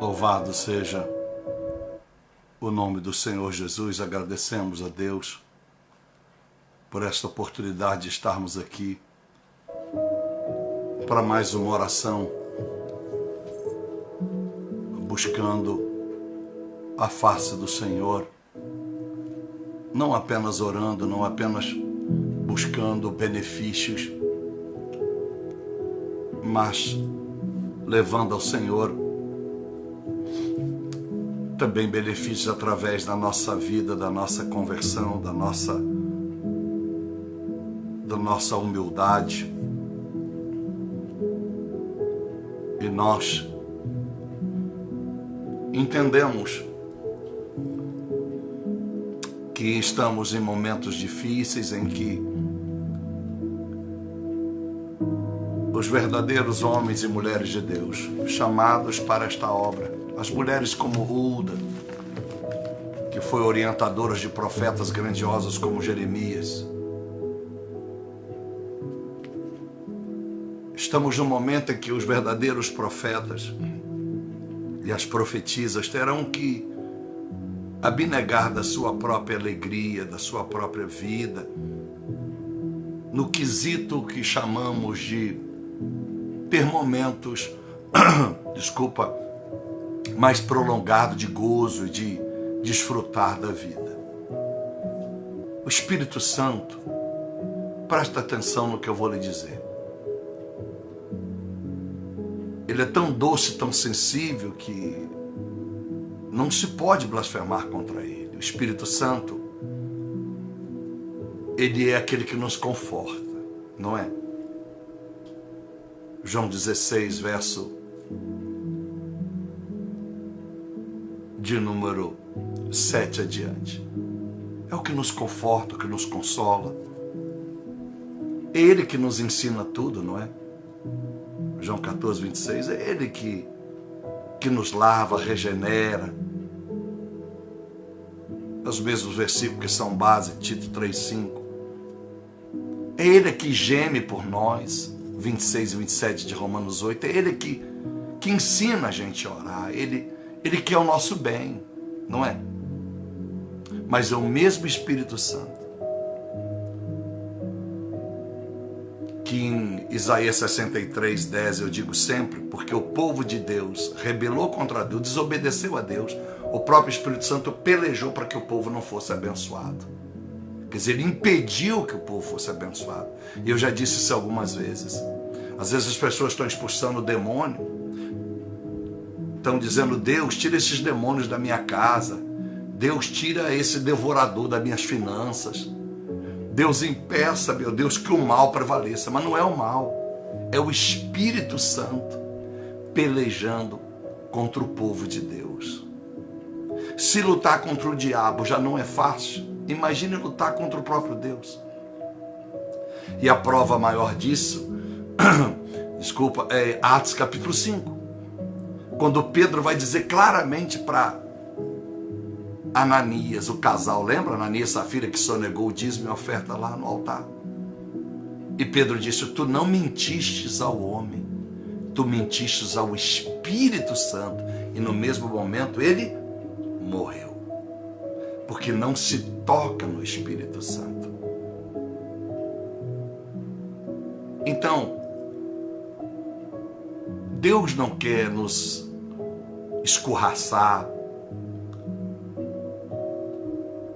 Louvado seja o nome do Senhor Jesus. Agradecemos a Deus por esta oportunidade de estarmos aqui para mais uma oração, buscando a face do Senhor, não apenas orando, não apenas buscando benefícios, mas levando ao Senhor também benefícios através da nossa vida, da nossa conversão, da nossa humildade. E nós entendemos que estamos em momentos difíceis em que os verdadeiros homens e mulheres de Deus, chamados para esta obra, as mulheres como Hulda, que foi orientadora de profetas grandiosos como Jeremias. Estamos num momento em que os verdadeiros profetas e as profetisas terão que abnegar da sua própria alegria, da sua própria vida, no quesito que chamamos de ter momentos, mais prolongado de gozo e de desfrutar da vida. O Espírito Santo, presta atenção no que eu vou lhe dizer. Ele é tão doce, tão sensível que não se pode blasfemar contra ele. O Espírito Santo, ele é aquele que nos conforta, não é? João 16, verso de número 7 adiante. É o que nos conforta, o que nos consola. É Ele que nos ensina tudo, não é? João 14, 26, é Ele que nos lava, regenera. Os mesmos versículos que são base, Tito 3, 5. É Ele que geme por nós, 26 e 27 de Romanos 8. É Ele que ensina a gente a orar. Ele quer o nosso bem, não é? Mas é o mesmo Espírito Santo que em Isaías 63, 10 eu digo sempre, porque o povo de Deus rebelou contra Deus, desobedeceu a Deus, o próprio Espírito Santo pelejou para que o povo não fosse abençoado. Quer dizer, ele impediu que o povo fosse abençoado. E eu já disse isso algumas vezes. Às vezes as pessoas estão expulsando o demônio, estão dizendo: Deus, tira esses demônios da minha casa. Deus, tira esse devorador das minhas finanças. Deus, impeça, meu Deus, que o mal prevaleça. Mas não é o mal. É o Espírito Santo pelejando contra o povo de Deus. Se lutar contra o diabo já não é fácil, imagine lutar contra o próprio Deus. E a prova maior disso, é Atos capítulo 5. Quando Pedro vai dizer claramente para Ananias, o casal, lembra? Ananias e Safira, que sonegou o dízimo e a oferta lá no altar. E Pedro disse: tu não mentistes ao homem, tu mentistes ao Espírito Santo. E no mesmo momento ele morreu. Porque não se toca no Espírito Santo. Então, Deus não quer nos escorraçar.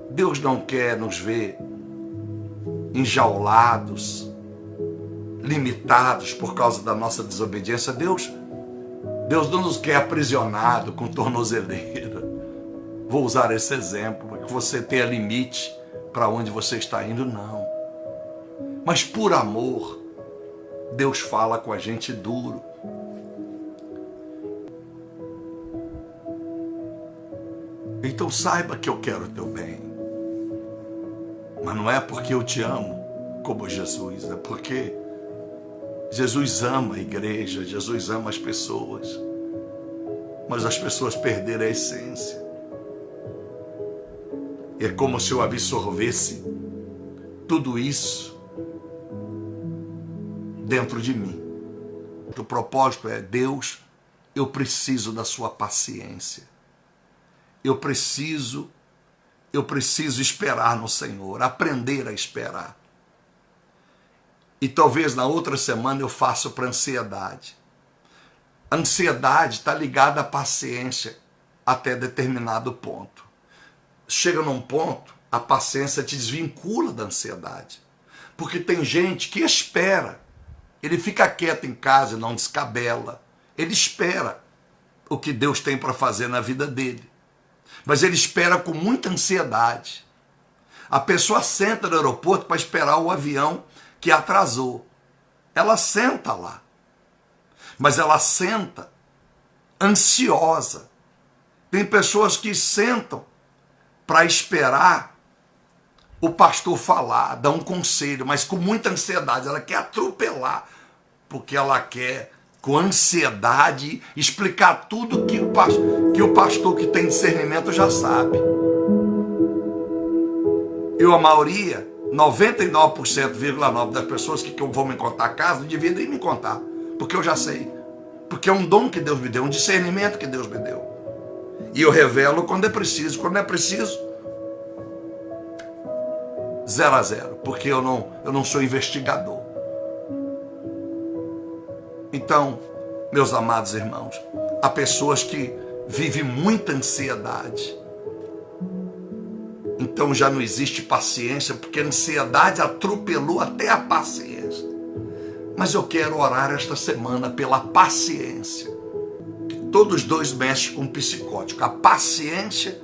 Deus não quer nos ver enjaulados, limitados por causa da nossa desobediência. Deus não nos quer aprisionado com tornozeleira. Vou usar esse exemplo, para que você tenha limite para onde você está indo, não. Mas por amor, Deus fala com a gente duro. Então saiba que eu quero o teu bem. Mas não é porque eu te amo como Jesus, é porque Jesus ama a igreja, Jesus ama as pessoas. Mas as pessoas perderam a essência. E é como se eu absorvesse tudo isso dentro de mim. O propósito é Deus eu preciso da sua paciência. Eu preciso esperar no Senhor, aprender a esperar. E talvez na outra semana eu faça para ansiedade. A ansiedade está ligada à paciência até determinado ponto. Chega num ponto, a paciência te desvincula da ansiedade. Porque tem gente que espera. Ele fica quieto em casa e não descabela. Ele espera o que Deus tem para fazer na vida dele. Mas ele espera com muita ansiedade. A pessoa senta no aeroporto para esperar o avião que atrasou. Ela senta lá. Mas ela senta ansiosa. Tem pessoas que sentam para esperar o pastor falar, dar um conselho, mas com muita ansiedade. Ela quer atropelar, porque ela quer, com ansiedade, explicar tudo que o pastor que tem discernimento já sabe. A maioria, 99,9% das pessoas que eu vou me contar caso, não devia nem me contar, porque eu já sei. Porque é um dom que Deus me deu, um discernimento que Deus me deu. E eu revelo quando é preciso. Quando não é preciso, 0 a 0, porque eu não sou investigador. Então, meus amados irmãos, há pessoas que vivem muita ansiedade. Então já não existe paciência, porque a ansiedade atropelou até a paciência. Mas eu quero orar esta semana pela paciência. Todos dois mexem com o psicótico, a paciência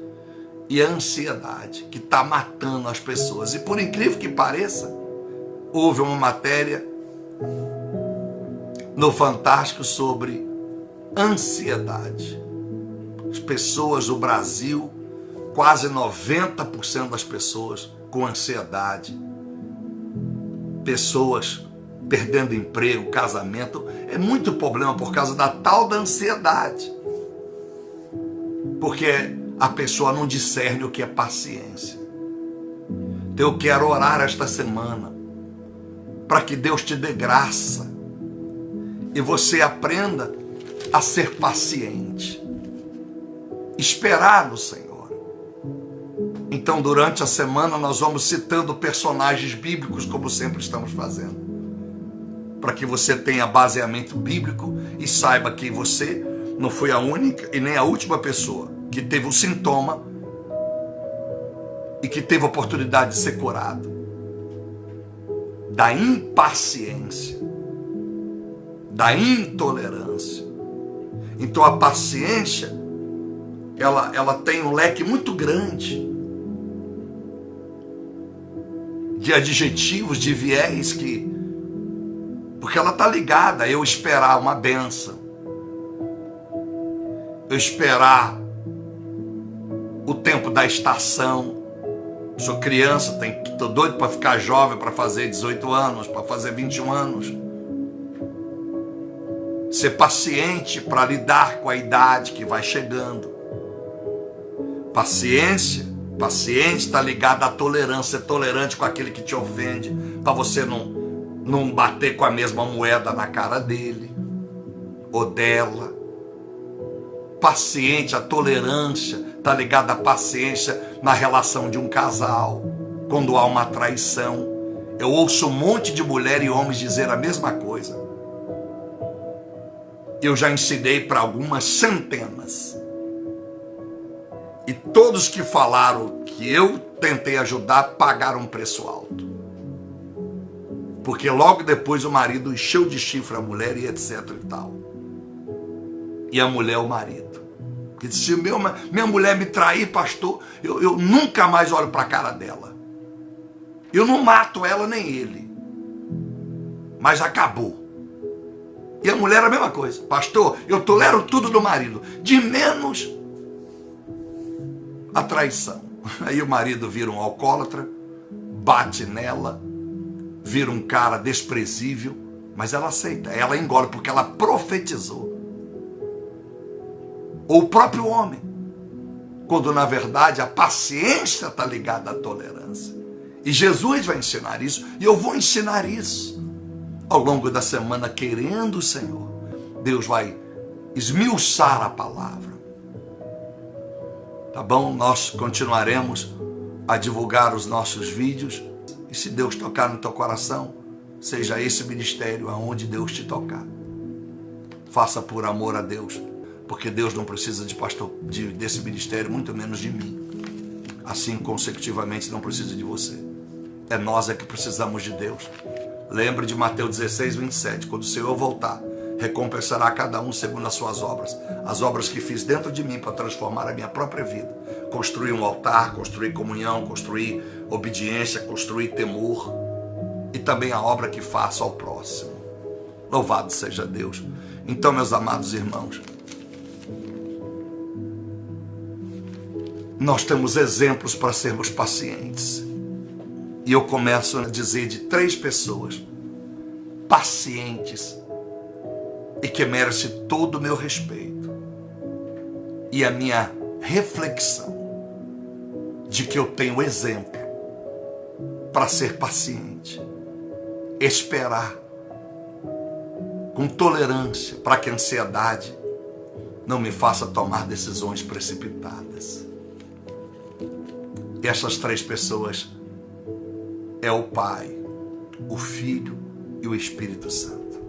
e a ansiedade, que está matando as pessoas. E por incrível que pareça, houve uma matéria no Fantástico sobre ansiedade. As pessoas do Brasil, quase 90% das pessoas com ansiedade. Pessoas perdendo emprego, casamento. É muito problema por causa da tal da ansiedade. Porque a pessoa não discerne o que é paciência. Então eu quero orar esta semana para que Deus te dê graça e você aprenda a ser paciente. Esperar no Senhor. Então, durante a semana, nós vamos citando personagens bíblicos, como sempre estamos fazendo, para que você tenha baseamento bíblico e saiba que você não foi a única e nem a última pessoa que teve um sintoma e que teve a oportunidade de ser curado da impaciência, da intolerância. Então a paciência, ela tem um leque muito grande de adjetivos, de viés, porque ela está ligada a eu esperar uma bênção, eu esperar o tempo da estação. Sou criança, estou doido para ficar jovem, para fazer 18 anos, para fazer 21 anos. Ser paciente para lidar com a idade que vai chegando. Paciência está ligada à tolerância, ser tolerante com aquele que te ofende, para você não bater com a mesma moeda na cara dele ou dela. Paciente, a tolerância está ligada à paciência na relação de um casal, quando há uma traição. Eu ouço um monte de mulher e homens dizer a mesma coisa. Eu já ensinei para algumas centenas. E todos que falaram que eu tentei ajudar pagaram um preço alto. Porque logo depois o marido encheu de chifre a mulher e etc e tal. E a mulher o marido. Que disse, se minha mulher me trair, pastor, eu nunca mais olho para a cara dela. Eu não mato ela nem ele. Mas acabou. E a mulher a mesma coisa. Pastor, eu tolero tudo do marido, de menos a traição. Aí o marido vira um alcoólatra, bate nela, vira um cara desprezível, mas ela aceita, ela engole, porque ela profetizou. Ou o próprio homem, quando na verdade a paciência está ligada à tolerância. E Jesus vai ensinar isso, e eu vou ensinar isso ao longo da semana, querendo o Senhor. Deus vai esmiuçar a palavra. Tá bom? Nós continuaremos a divulgar os nossos vídeos. E se Deus tocar no teu coração, seja esse ministério aonde Deus te tocar. Faça por amor a Deus, porque Deus não precisa de pastor desse ministério, muito menos de mim. Assim, consecutivamente, não precisa de você. É nós que precisamos de Deus. Lembre de Mateus 16, 27. Quando o Senhor voltar, recompensará a cada um segundo as suas obras. As obras que fiz dentro de mim para transformar a minha própria vida. Construir um altar, construir comunhão, construir obediência, construir temor. E também a obra que faço ao próximo. Louvado seja Deus. Então, meus amados irmãos, nós temos exemplos para sermos pacientes. E eu começo a dizer de 3 pessoas pacientes e que merecem todo o meu respeito e a minha reflexão de que eu tenho exemplo para ser paciente, esperar com tolerância para que a ansiedade não me faça tomar decisões precipitadas. E essas 3 pessoas é o Pai, o Filho e o Espírito Santo.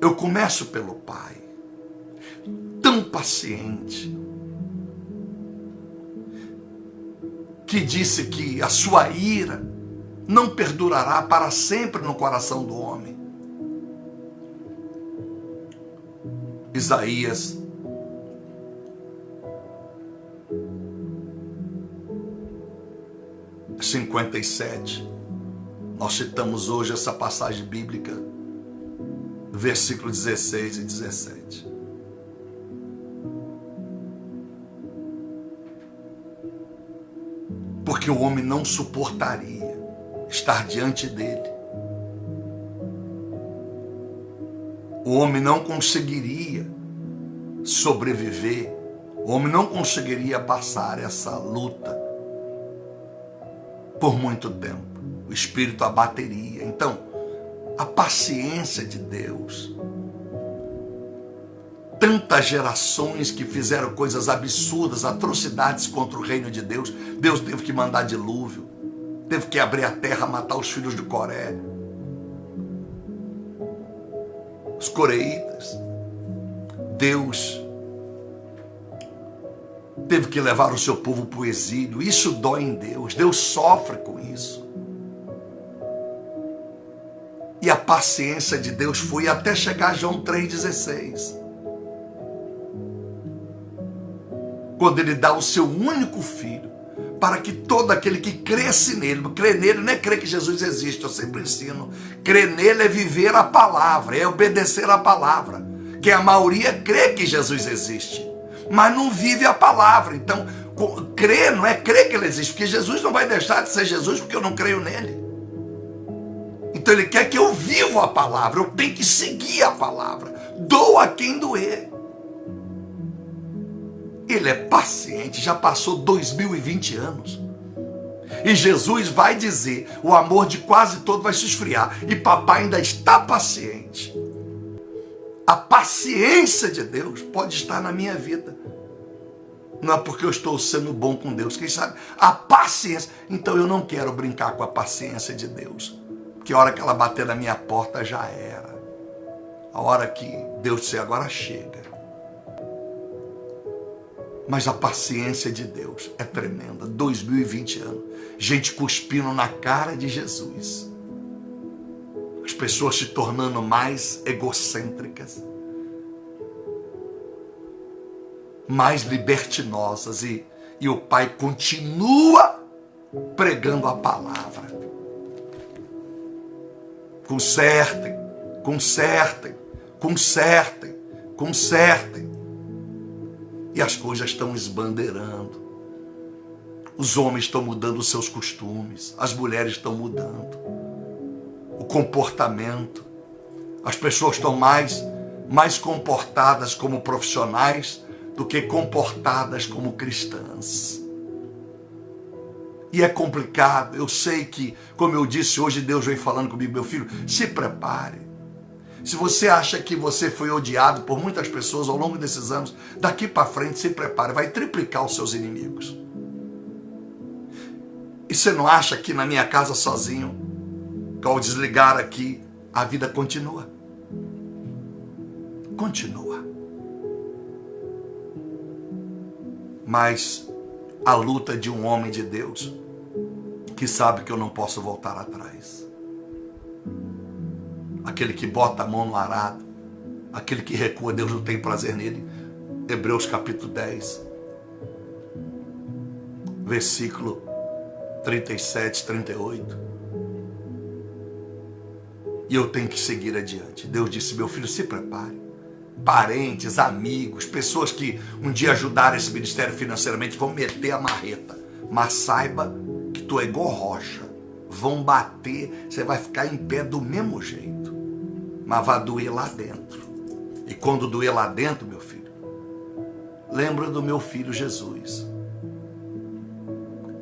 Eu começo pelo Pai, tão paciente, que disse que a sua ira não perdurará para sempre no coração do homem. Isaías 57. Nós citamos hoje essa passagem bíblica, versículo 16 e 17. Porque o homem não suportaria estar diante dele. O homem não conseguiria sobreviver. O homem não conseguiria passar essa luta por muito tempo. O espírito abateria. Então, a paciência de Deus. Tantas gerações que fizeram coisas absurdas, atrocidades contra o reino de Deus. Deus teve que mandar dilúvio. Teve que abrir a terra, matar os filhos de Coré. Os coreítas. Deus teve que levar o seu povo para o exílio. Isso dói em Deus. Deus sofre com isso. E a paciência de Deus foi até chegar a João 3,16. Quando ele dá o seu único filho, para que todo aquele que cresce nele, crer nele não é crer que Jesus existe, eu sempre ensino. Crer nele é viver a palavra, é obedecer a palavra. Que a maioria crê que Jesus existe, mas não vive a palavra. Então, crer não é crer que ele existe, porque Jesus não vai deixar de ser Jesus porque eu não creio nele. Então ele quer que eu viva a palavra, eu tenho que seguir a palavra. Doa quem doer. Ele é paciente, já passou 2020 anos. E Jesus vai dizer, o amor de quase todo vai se esfriar. E papai ainda está paciente. A paciência de Deus pode estar na minha vida. Não é porque eu estou sendo bom com Deus. Quem sabe? A paciência. Então eu não quero brincar com a paciência de Deus. Porque a hora que ela bater na minha porta já era. A hora que Deus disser agora chega. Mas a paciência de Deus é tremenda. 2020 anos. Gente cuspindo na cara de Jesus. As pessoas se tornando mais egocêntricas. Mais libertinosas. E o Pai continua pregando a palavra. Consertem, consertem, consertem, consertem. E as coisas estão esbandeirando. Os homens estão mudando os seus costumes. As mulheres estão mudando. O comportamento. As pessoas estão mais comportadas como profissionais do que comportadas como cristãs. E é complicado. Eu sei que, como eu disse, hoje Deus vem falando comigo, meu filho, se prepare. Se você acha que você foi odiado por muitas pessoas ao longo desses anos, daqui para frente se prepare, vai triplicar os seus inimigos. E você não acha que na minha casa sozinho, que ao desligar aqui, a vida continua? Continua. Mas a luta de um homem de Deus, que sabe que eu não posso voltar atrás. Aquele que bota a mão no arado, aquele que recua, Deus não tem prazer nele. Hebreus capítulo 10, versículo 37, 38. E eu tenho que seguir adiante. Deus disse, meu filho, se prepare. Parentes, amigos, pessoas que um dia ajudaram esse ministério financeiramente vão meter a marreta. Mas saiba que tu é igual rocha. Vão bater, você vai ficar em pé do mesmo jeito. Mas vai doer lá dentro. E quando doer lá dentro, meu filho, lembra do meu filho Jesus.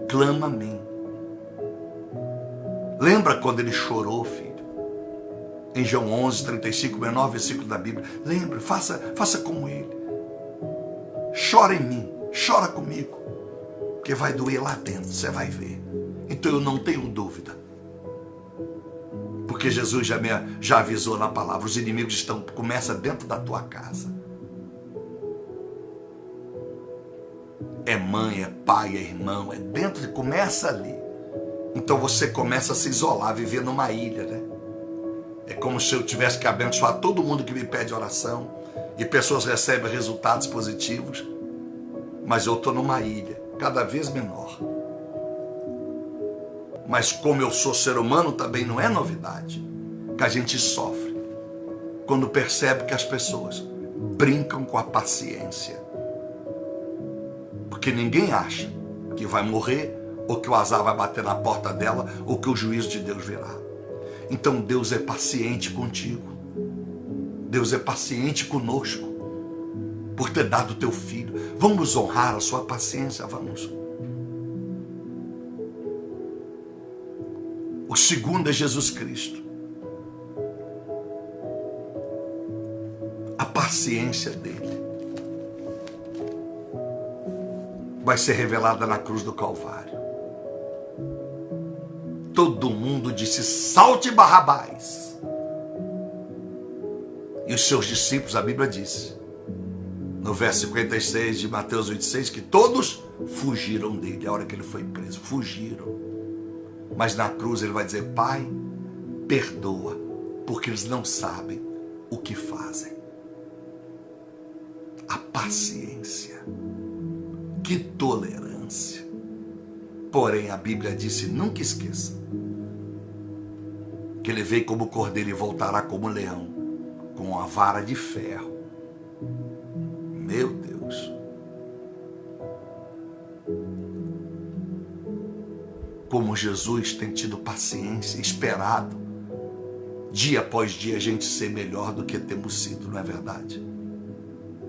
Clama a mim. Lembra quando ele chorou, filho? Em João 11, 35, menor versículo da Bíblia. Lembra, faça como ele. Chora em mim, chora comigo. Porque vai doer lá dentro, você vai ver. Então eu não tenho dúvida. Porque Jesus já avisou na palavra, os inimigos começa dentro da tua casa. É mãe, é pai, é irmão, é dentro, começa ali. Então você começa a se isolar, viver numa ilha, né? É como se eu tivesse que abençoar todo mundo que me pede oração e pessoas recebem resultados positivos, mas eu estou numa ilha, cada vez menor. Mas como eu sou ser humano, também não é novidade que a gente sofre quando percebe que as pessoas brincam com a paciência. Porque ninguém acha que vai morrer, ou que o azar vai bater na porta dela, ou que o juízo de Deus virá. Então Deus é paciente contigo. Deus é paciente conosco, por ter dado o teu filho. Vamos honrar a sua paciência, vamos. O segundo é Jesus Cristo. A paciência dele vai ser revelada na cruz do Calvário. Todo mundo disse, salte Barrabás. E os seus discípulos, a Bíblia diz, no verso 56 de Mateus 26, que todos fugiram dele, a hora que ele foi preso, fugiram. Mas na cruz ele vai dizer, Pai, perdoa, porque eles não sabem o que fazem. A paciência, que tolerância. Porém, a Bíblia disse, nunca esqueça, que ele veio como cordeiro e voltará como leão, com uma vara de ferro. Meu Deus. Como Jesus tem tido paciência, esperado, dia após dia, a gente ser melhor do que temos sido, não é verdade?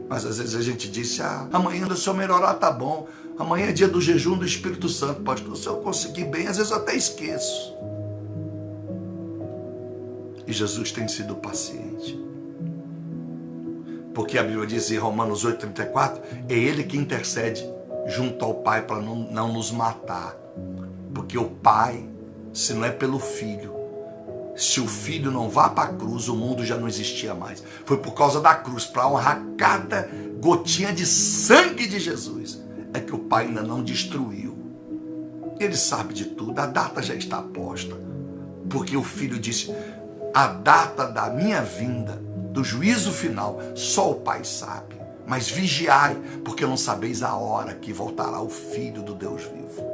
Mas às vezes a gente diz, amanhã se eu melhorar tá bom, amanhã é dia do jejum do Espírito Santo, pastor, se eu conseguir bem, às vezes eu até esqueço. E Jesus tem sido paciente. Porque a Bíblia diz em Romanos 8,34, é Ele que intercede junto ao Pai para não nos matar. Porque o Pai, se não é pelo Filho, se o Filho não vá para a cruz, o mundo já não existia mais. Foi por causa da cruz, para honrar cada gotinha de sangue de Jesus, é que o Pai ainda não destruiu. Ele sabe de tudo, a data já está posta. Porque o Filho disse, a data da minha vinda, do juízo final, só o Pai sabe. Mas vigiai, porque não sabeis a hora que voltará o Filho do Deus vivo.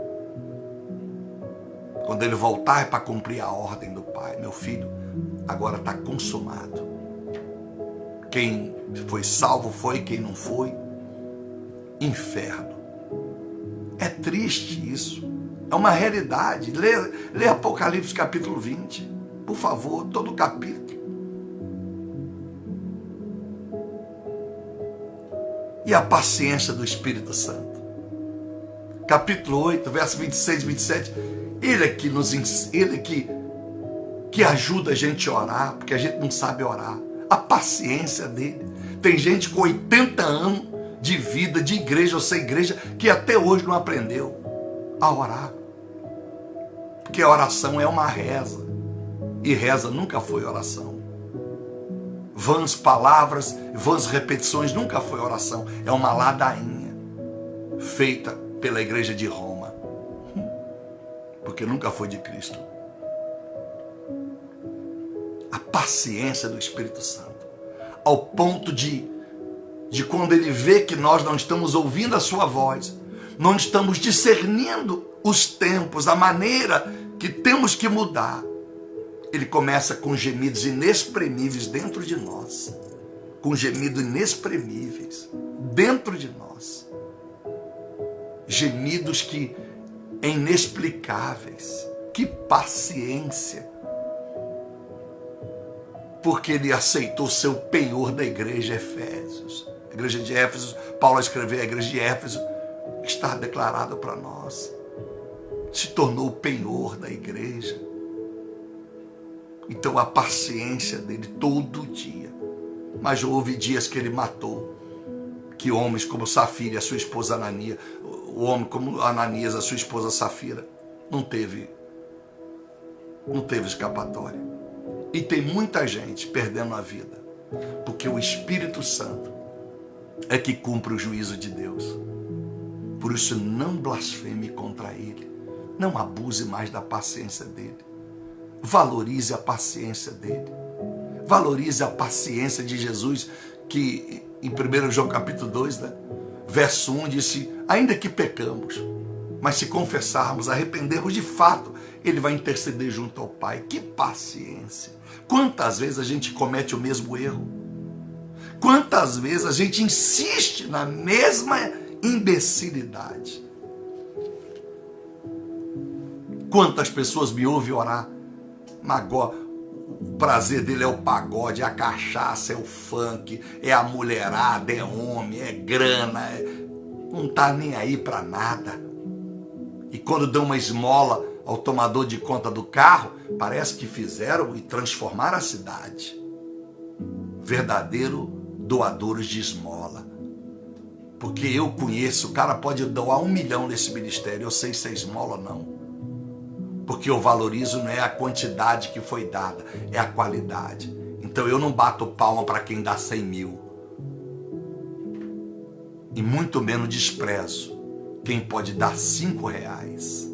Quando ele voltar é para cumprir a ordem do Pai. Meu filho, agora está consumado. Quem foi salvo foi, quem não foi, inferno. É triste isso. É uma realidade. Lê Apocalipse capítulo 20. Por favor, todo o capítulo. E a paciência do Espírito Santo. Capítulo 8, verso 26 e 27. Ele é que ajuda a gente a orar, porque a gente não sabe orar. A paciência dele. Tem gente com 80 anos de vida, de igreja ou sem igreja, que até hoje não aprendeu a orar. Porque a oração é uma reza. E reza nunca foi oração. Vãs palavras, vãs repetições nunca foi oração. É uma ladainha feita pela igreja de Roma. Porque nunca foi de Cristo. A paciência do Espírito Santo. Ao ponto de quando ele vê que nós não estamos ouvindo a sua voz, não estamos discernindo os tempos, a maneira que temos que mudar, ele começa com gemidos inexprimíveis dentro de nós. Com gemidos inexprimíveis dentro de nós. Gemidos que inexplicáveis. Que paciência. Porque ele aceitou ser o penhor da igreja de Efésios. A igreja de Éfeso, Paulo escreveu a igreja de Éfeso, está declarado para nós. Se tornou o penhor da igreja. Então a paciência dele todo dia. Mas houve dias que ele matou. Que homens como Safira e a sua esposa Ananias, o homem como Ananias, a sua esposa Safira, não teve escapatória. E tem muita gente perdendo a vida. Porque o Espírito Santo é que cumpre o juízo de Deus. Por isso não blasfeme contra ele. Não abuse mais da paciência dele. Valorize a paciência dele. Valorize a paciência de Jesus, que em 1 João capítulo 2, verso 1, disse: ainda que pecamos, mas se confessarmos, arrependermos de fato, ele vai interceder junto ao Pai. Que paciência! Quantas vezes a gente comete o mesmo erro? Quantas vezes a gente insiste na mesma imbecilidade? Quantas pessoas me ouvem orar? O prazer dele é o pagode, é a cachaça, é o funk, é a mulherada, é homem, é grana, não está nem aí para nada. E quando dão uma esmola ao tomador de conta do carro, parece que fizeram e transformaram a cidade. Verdadeiro doadores de esmola. Porque eu conheço, o cara pode doar 1 milhão nesse ministério, eu sei se é esmola ou não. Porque eu valorizo não é a quantidade que foi dada, é a qualidade. Então eu não bato palma para quem dá 100 mil. E muito menos desprezo quem pode dar 5 reais.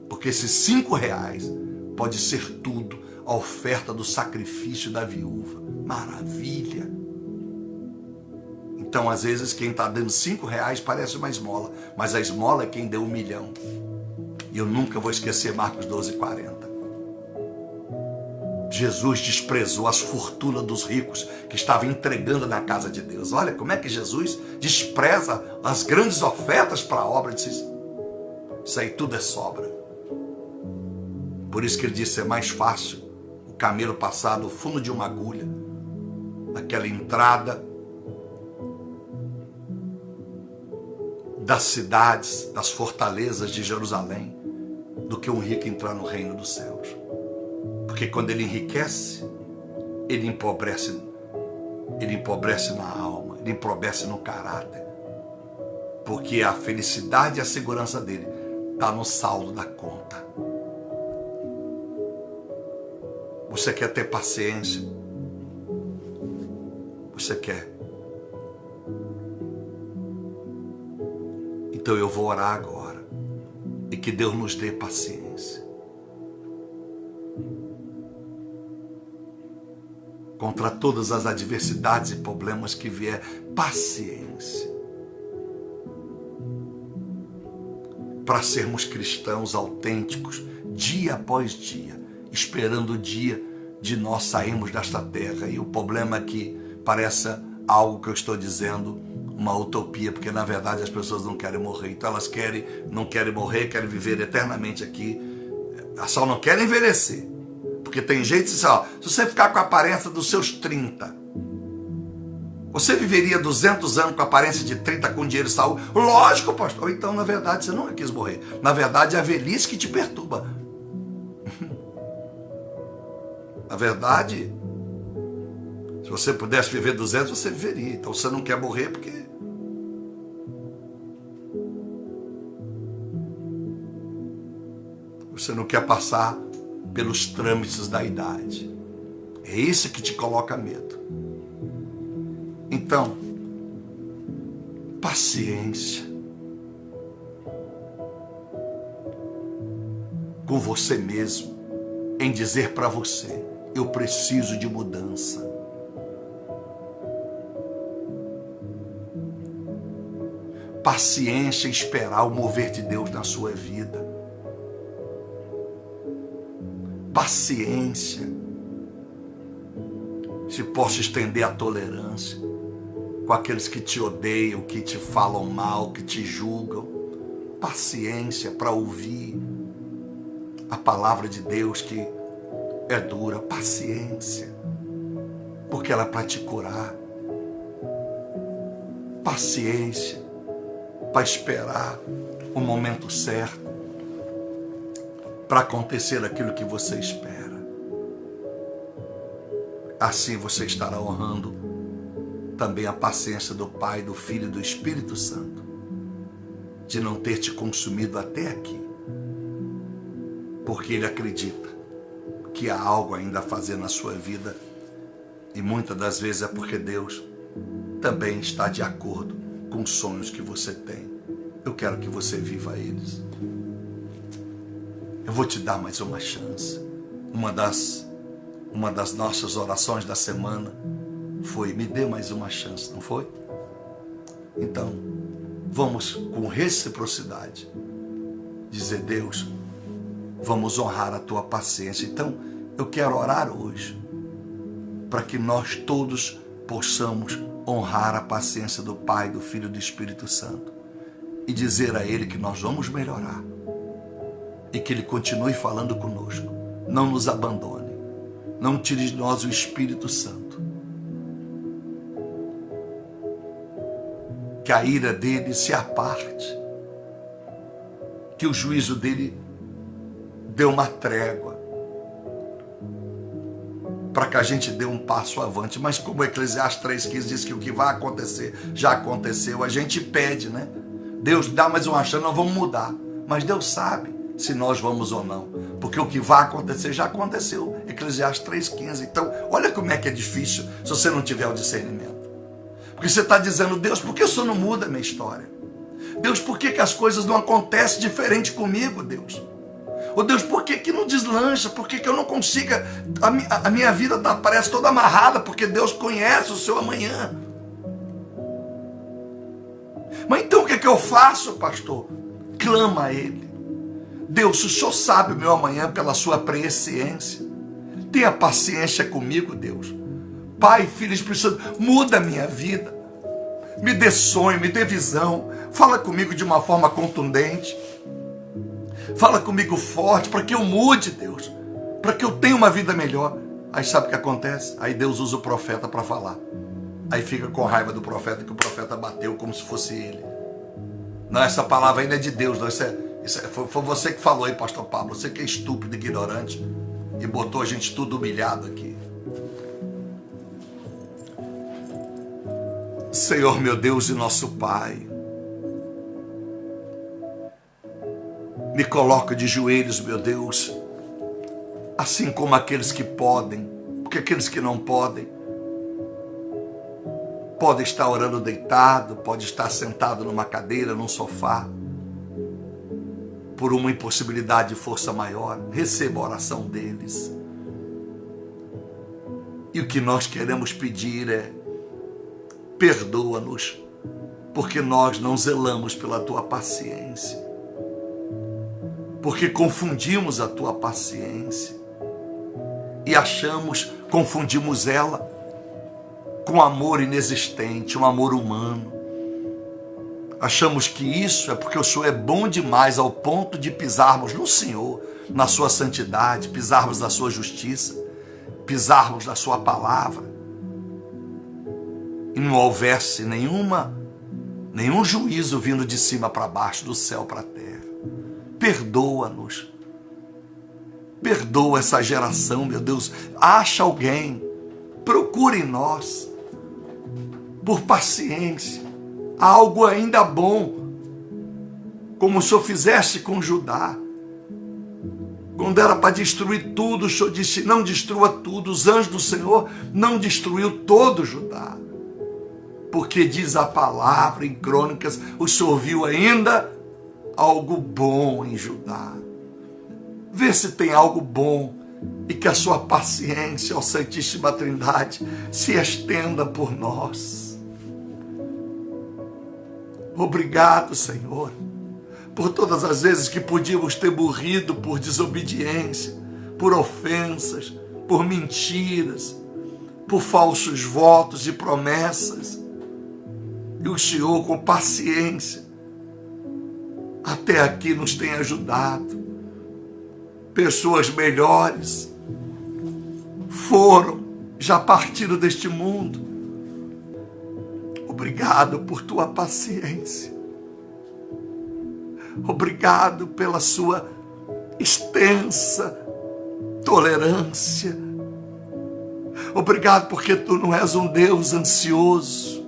Porque esses 5 reais pode ser tudo, a oferta do sacrifício da viúva. Maravilha! Então às vezes quem está dando 5 reais parece uma esmola, mas a esmola é quem deu 1 milhão. E eu nunca vou esquecer Marcos 12:40. Jesus desprezou as fortunas dos ricos que estavam entregando na casa de Deus. Olha como é que Jesus despreza as grandes ofertas para a obra. Disse: isso aí tudo é sobra. Por isso que ele disse: é mais fácil o camelo passar no fundo de uma agulha, naquela entrada das cidades, das fortalezas de Jerusalém, do que um rico entrar no reino dos céus. Porque quando ele enriquece, ele empobrece na alma, ele empobrece no caráter. Porque a felicidade e a segurança dele está no saldo da conta. Você quer ter paciência? Você quer? Então eu vou orar agora. E que Deus nos dê paciência. Contra todas as adversidades e problemas que vier, paciência. Para sermos cristãos autênticos, dia após dia, esperando o dia de nós sairmos desta terra. E o problema é que parece algo que eu estou dizendo, uma utopia, porque na verdade as pessoas não querem morrer. Então elas não querem morrer, querem viver eternamente aqui. Elas só não querem envelhecer. Porque tem gente que diz assim, se você ficar com a aparência dos seus 30, você viveria 200 anos com a aparência de 30 com dinheiro e saúde? Lógico, pastor. Então, na verdade, você nunca quis morrer. Na verdade, é a velhice que te perturba. Na verdade, Se você pudesse viver 200, você viveria. Então você não quer morrer porque você não quer passar pelos trâmites da idade. É isso que te coloca medo. Então, paciência com você mesmo, em dizer para você: eu preciso de mudança. Paciência em esperar o mover de Deus na sua vida. Paciência, se posso estender a tolerância com aqueles que te odeiam, que te falam mal, que te julgam. Paciência para ouvir a palavra de Deus que é dura. Paciência, porque ela é para te curar. Paciência para esperar o momento certo para acontecer aquilo que você espera. Assim você estará honrando também a paciência do Pai, do Filho e do Espírito Santo, de não ter te consumido até aqui, porque Ele acredita que há algo ainda a fazer na sua vida, e muitas das vezes é porque Deus também está de acordo com os sonhos que você tem. Eu quero que você viva eles. Eu vou te dar mais uma chance. Uma das nossas orações da semana foi: me dê mais uma chance, não foi? Então, vamos com reciprocidade dizer: Deus, vamos honrar a tua paciência. Então, eu quero orar hoje para que nós todos possamos honrar a paciência do Pai, do Filho e do Espírito Santo e dizer a Ele que nós vamos melhorar e que Ele continue falando conosco. Não nos abandone, não tire de nós o Espírito Santo, que a ira dele se aparte, que o juízo dele dê uma trégua, para que a gente dê um passo avante. Mas como Eclesiastes 3,15 diz que o que vai acontecer já aconteceu, a gente pede, né? Deus, dá mais uma chance, nós vamos mudar. Mas Deus sabe se nós vamos ou não, porque o que vai acontecer já aconteceu. Eclesiastes 3,15. Então, olha como é que é difícil se você não tiver o discernimento. Porque você está dizendo: Deus, por que o Senhor não muda a minha história? Deus, por que as coisas não acontecem diferente comigo, Deus? Ô Deus, por que não deslancha? Por que eu não consiga? A minha vida parece toda amarrada, porque Deus conhece o seu amanhã. Mas então o que eu faço, pastor? Clama a Ele. Deus, o Senhor sabe o meu amanhã pela sua presciência. Tenha paciência comigo, Deus. Pai, Filho e Espírito Santo, muda a minha vida. Me dê sonho, me dê visão. Fala comigo de uma forma contundente. Fala comigo forte, para que eu mude, Deus. Para que eu tenha uma vida melhor. Aí sabe o que acontece? Aí Deus usa o profeta para falar. Aí fica com raiva do profeta, que o profeta bateu como se fosse ele. Não, essa palavra ainda é de Deus. Não, foi você que falou aí, pastor Pablo. Você que é estúpido, ignorante, e botou a gente tudo humilhado aqui. Senhor, meu Deus e nosso Pai, me coloco de joelhos, meu Deus, assim como aqueles que podem, porque aqueles que não podem estar orando deitado, pode estar sentado numa cadeira, num sofá, por uma impossibilidade de força maior. Receba a oração deles. E o que nós queremos pedir é: perdoa-nos, porque nós não zelamos pela tua paciência, porque confundimos a tua paciência e confundimos ela com amor inexistente, um amor humano. Achamos que isso é porque o Senhor é bom demais ao ponto de pisarmos no Senhor, na sua santidade, pisarmos na sua justiça, pisarmos na sua palavra, e não houvesse nenhum juízo vindo de cima para baixo, do céu para a terra. Perdoa-nos. Perdoa essa geração, meu Deus. Acha alguém procure em nós, por paciência, algo ainda bom, como o Senhor fizeste com Judá. Quando era para destruir tudo, o Senhor disse, não destrua tudo. Os anjos do Senhor não destruiu todo Judá. Porque diz a palavra em Crônicas, o Senhor viu ainda algo bom em Judá. Vê se tem algo bom e que a sua paciência, ó Santíssima Trindade, se estenda por nós. Obrigado, Senhor, por todas as vezes que podíamos ter morrido por desobediência, por ofensas, por mentiras, por falsos votos e promessas. E o Senhor, com paciência, até aqui nos tem ajudado. Pessoas melhores foram, já partiram deste mundo. Obrigado por tua paciência. Obrigado pela sua extensa tolerância. Obrigado porque tu não és um Deus ansioso.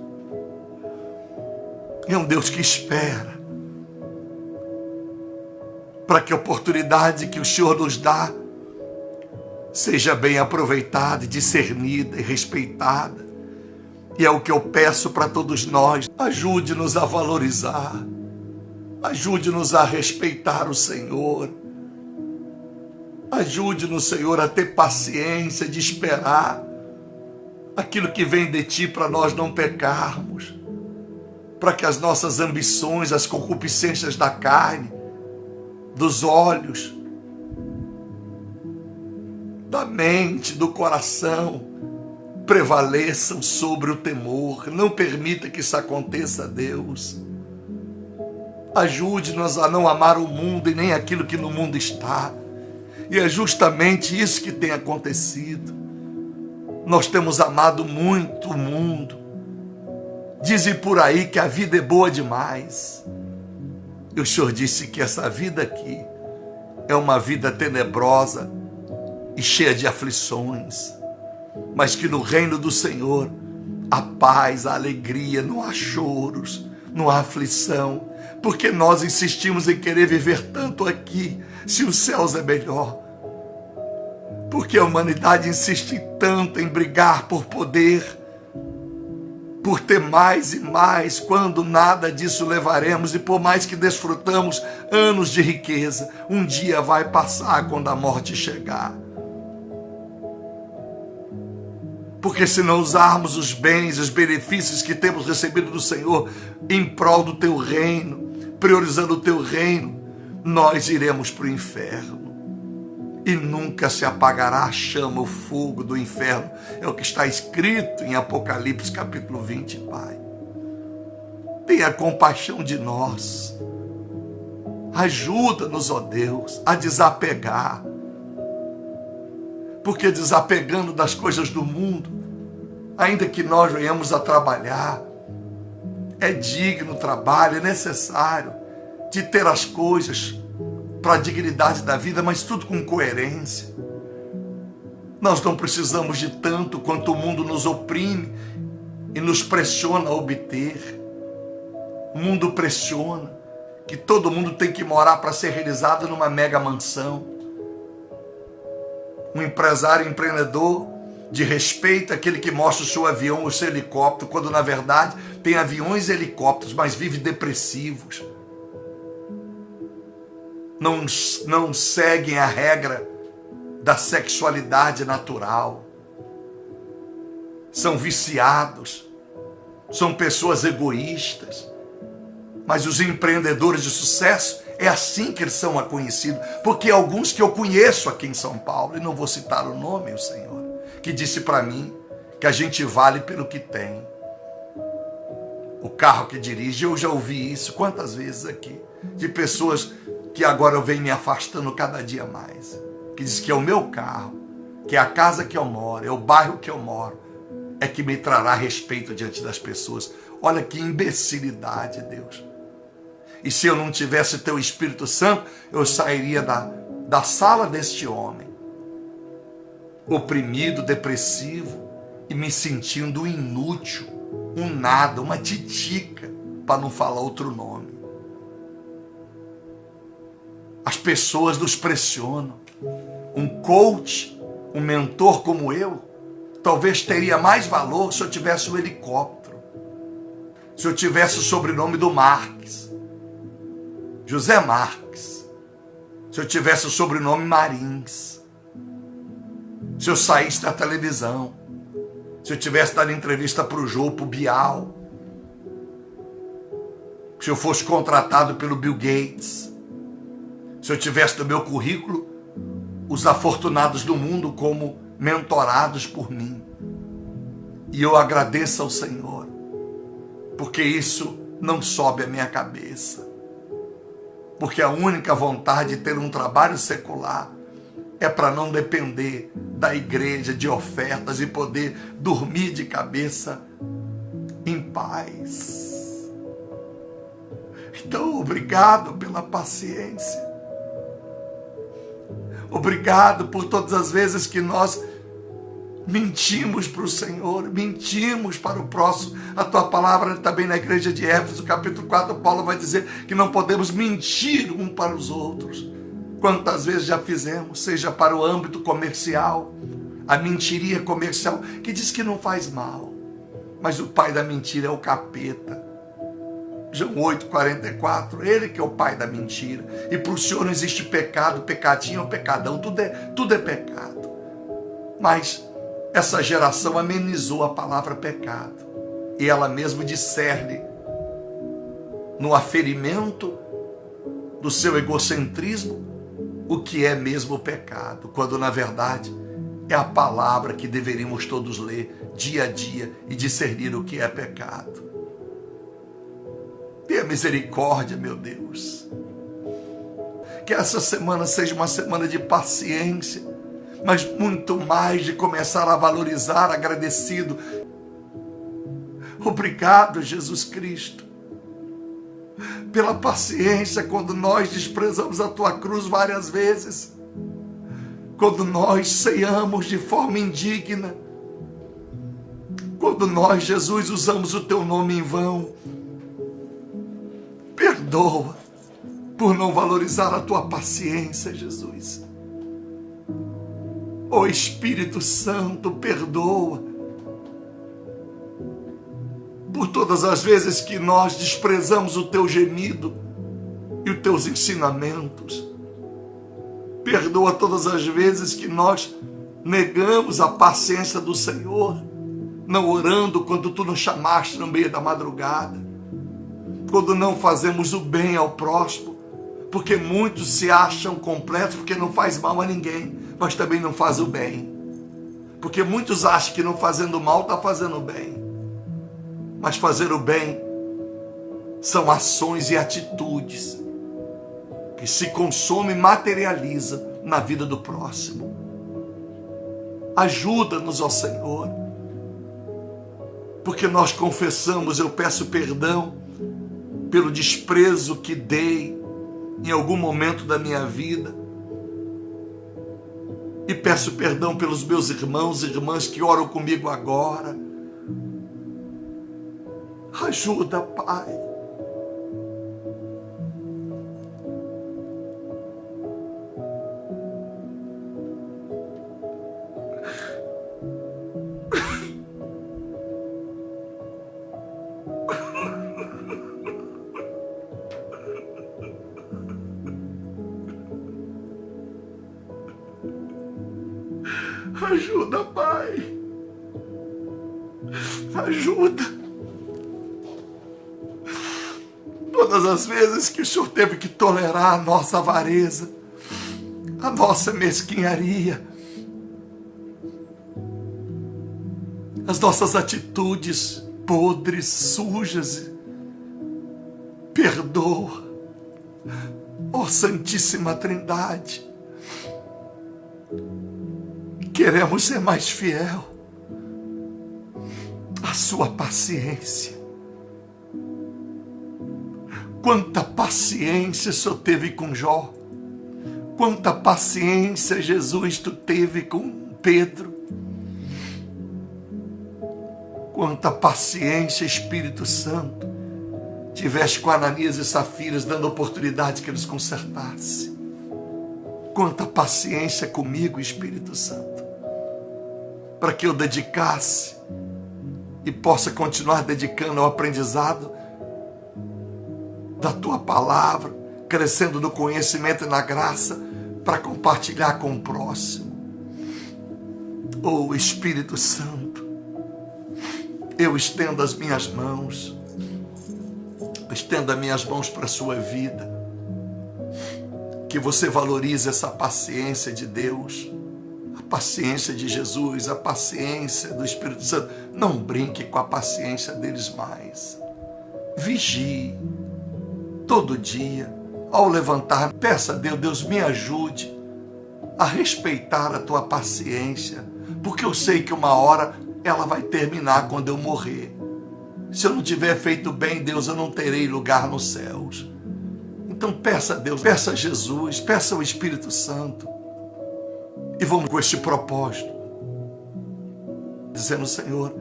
É um Deus que espera para que a oportunidade que o Senhor nos dá seja bem aproveitada, discernida e respeitada. E é o que eu peço para todos nós. Ajude-nos a valorizar. Ajude-nos a respeitar o Senhor. Ajude-nos, Senhor, a ter paciência de esperar aquilo que vem de Ti para nós não pecarmos. Para que as nossas ambições, as concupiscências da carne, dos olhos, da mente, do coração, prevaleçam sobre o temor. Não permita que isso aconteça, Deus. Ajude-nos a não amar o mundo e nem aquilo que no mundo está. E é justamente isso que tem acontecido. Nós temos amado muito o mundo. Dizem por aí que a vida é boa demais. E o Senhor disse que essa vida aqui é uma vida tenebrosa e cheia de aflições, mas que no reino do Senhor há paz, há alegria, não há choros, não há aflição, porque nós insistimos em querer viver tanto aqui, se os céus é melhor. Porque a humanidade insiste tanto em brigar por poder, por ter mais e mais, quando nada disso levaremos, e por mais que desfrutamos anos de riqueza, um dia vai passar quando a morte chegar. Porque se não usarmos os bens, os benefícios que temos recebido do Senhor em prol do Teu reino, priorizando o Teu reino, nós iremos para o inferno. E nunca se apagará a chama, o fogo do inferno. É o que está escrito em Apocalipse capítulo 20, Pai. Tenha compaixão de nós. Ajuda-nos, ó Deus, a desapegar. Porque desapegando das coisas do mundo, ainda que nós venhamos a trabalhar, é digno o trabalho, é necessário de ter as coisas para a dignidade da vida, mas tudo com coerência. Nós não precisamos de tanto quanto o mundo nos oprime e nos pressiona a obter. O mundo pressiona que todo mundo tem que morar para ser realizado numa mega mansão. Um empresário, empreendedor de respeito, aquele que mostra o seu avião, o seu helicóptero, quando na verdade tem aviões e helicópteros, mas vive depressivos. Não seguem a regra da sexualidade natural. São viciados, são pessoas egoístas. Mas os empreendedores de sucesso, é assim que eles são conhecidos. Porque alguns que eu conheço aqui em São Paulo, e não vou citar o nome, o Senhor, que disse para mim que a gente vale pelo que tem. O carro que dirige, eu já ouvi isso quantas vezes aqui, de pessoas que agora eu venho me afastando cada dia mais, que diz que é o meu carro, que é a casa que eu moro, é o bairro que eu moro, é que me trará respeito diante das pessoas. Olha que imbecilidade, Deus. E se eu não tivesse teu Espírito Santo, eu sairia da sala deste homem, oprimido, depressivo, e me sentindo inútil, um nada, uma titica, para não falar outro nome. As pessoas nos pressionam. Um coach, um mentor como eu, talvez teria mais valor se eu tivesse um helicóptero, se eu tivesse o sobrenome do Marques, José Marques, se eu tivesse o sobrenome Marins, se eu saísse da televisão, se eu tivesse dado entrevista para o Jô, para o Bial, se eu fosse contratado pelo Bill Gates, se eu tivesse no meu currículo os afortunados do mundo como mentorados por mim. E eu agradeço ao Senhor, porque isso não sobe à minha cabeça. Porque a única vontade de ter um trabalho secular é para não depender da igreja, de ofertas e poder dormir de cabeça em paz. Então, obrigado pela paciência. Obrigado por todas as vezes que nós mentimos para o Senhor, mentimos para o próximo. A tua palavra também na igreja de Éfeso, capítulo 4, Paulo vai dizer que não podemos mentir um para os outros. Quantas vezes já fizemos, seja para o âmbito comercial, a mentiria comercial, que diz que não faz mal, mas o pai da mentira é o capeta. João 8,44, ele que é o pai da mentira. E para o Senhor não existe pecado, pecadinho ou pecadão, tudo é pecado. Mas essa geração amenizou a palavra pecado. E ela mesmo discerne no aferimento do seu egocentrismo o que é mesmo pecado, quando na verdade é a palavra que deveríamos todos ler dia a dia e discernir o que é pecado. Tenha misericórdia, meu Deus. Que essa semana seja uma semana de paciência, mas muito mais de começar a valorizar, agradecido. Obrigado, Jesus Cristo, pela paciência quando nós desprezamos a tua cruz várias vezes, quando nós ceiamos de forma indigna, quando nós, Jesus, usamos o teu nome em vão. Perdoa por não valorizar a tua paciência, Jesus. Ó Espírito Santo, perdoa por todas as vezes que nós desprezamos o teu gemido e os teus ensinamentos. Perdoa todas as vezes que nós negamos a paciência do Senhor, não orando quando tu nos chamaste no meio da madrugada, quando não fazemos o bem ao próximo, porque muitos se acham completos porque não faz mal a ninguém, mas também não faz o bem. Porque muitos acham que não fazendo mal está fazendo bem. Mas fazer o bem são ações e atitudes que se consomem e materializam na vida do próximo. Ajuda-nos, ó Senhor, porque nós confessamos, eu peço perdão pelo desprezo que dei em algum momento da minha vida. E peço perdão pelos meus irmãos e irmãs que oram comigo agora. Ajuda, Pai. Ajuda, Pai. Ajuda. Todas as vezes que o Senhor teve que tolerar a nossa avareza, a nossa mesquinharia, as nossas atitudes podres, sujas, perdoa, ó Santíssima Trindade. Queremos ser mais fiel à sua paciência. Quanta paciência o Senhor teve com Jó. Quanta paciência, Jesus, tu teve com Pedro. Quanta paciência, Espírito Santo, tiveste com Ananias e Safiras, dando oportunidade que eles consertassem. Quanta paciência comigo, Espírito Santo, para que eu dedicasse e possa continuar dedicando ao aprendizado da Tua palavra, crescendo no conhecimento e na graça, para compartilhar com o próximo. Oh, Espírito Santo, eu estendo as minhas mãos, estendo as minhas mãos para a sua vida, que você valorize essa paciência de Deus, a paciência de Jesus, a paciência do Espírito Santo. Não brinque com a paciência deles mais. Vigie todo dia, ao levantar, peça a Deus, Deus me ajude a respeitar a tua paciência, porque eu sei que uma hora ela vai terminar quando eu morrer. Se eu não tiver feito bem, Deus, eu não terei lugar nos céus. Então peça a Deus, peça a Jesus, peça ao Espírito Santo. E vamos com este propósito, dizendo: Senhor,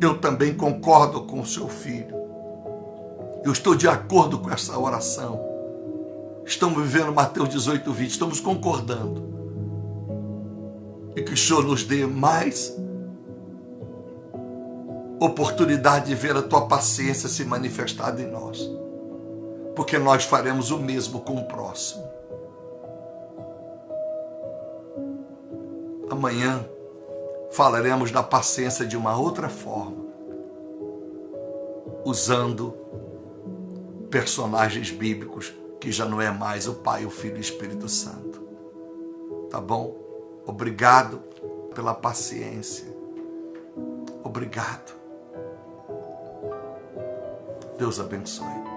eu também concordo com o seu filho. Eu estou de acordo com essa oração. Estamos vivendo Mateus 18:20, estamos concordando. E que o Senhor nos dê mais oportunidade de ver a tua paciência se manifestada em nós, porque nós faremos o mesmo com o próximo. Amanhã falaremos da paciência de uma outra forma, usando personagens bíblicos que já não é mais o Pai, o Filho e o Espírito Santo. Tá bom? Obrigado pela paciência. Obrigado. Deus abençoe.